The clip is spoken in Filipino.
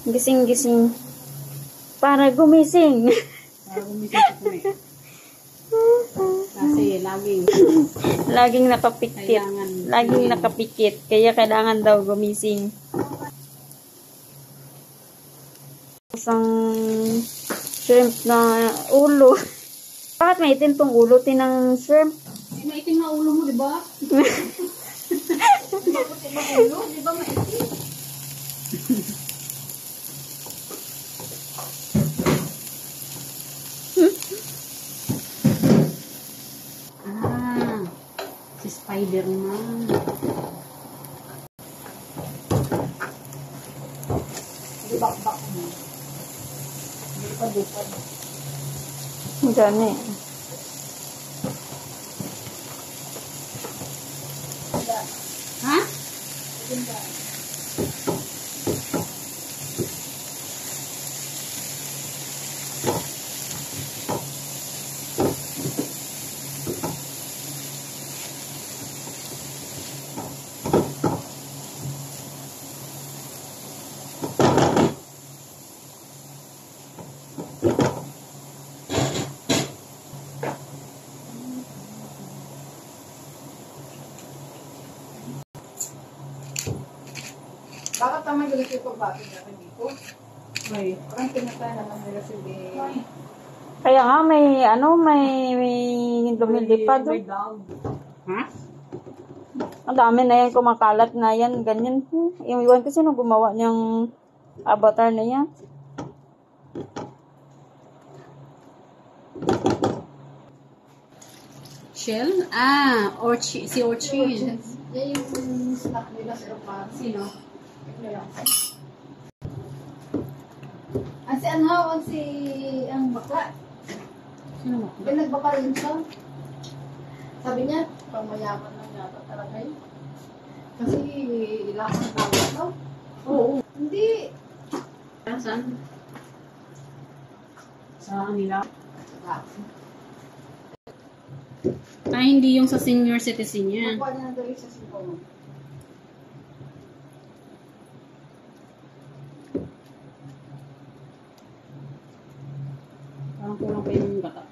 Gising-gising. Para gumising. Para gumising sa kumi. Kasi laging nakapikit. Laging nakapikit. Kaya kailangan daw gumising. Isang shrimp na ulo. Bakit maitim tong ulo? Tinang shrimp? Maitim na ulo mo, di ba? Ulo, di ba maitim? Si Spider-Man. Dibak-bak mo. Dipad-dipad. Gani. Ha? Bakit naman ganito yung pagbago natin dito? Ay. Parang pinatay naman nila si Bea. Kaya nga may lumilipad. May dog. Ha? Ang dami na yan, kumakalat na yan, ganyan. Iwan kasi nung gumawa niyang avatar na yan. Shell? Si Orchid. Yan yung snack nila sa aeroplano. Sino? Si ang bakla. Sino mo? Nagbaka rin siya. Sabi niya, pang mayaman lang yata talaga yun. Kasi ilang ang tawag daw. Oo. Hindi. Saan? Sa kanila? Hindi yung sa senior citizen niya. Nakuha na daw yung sa sipong. Parang kulang pa yung gata.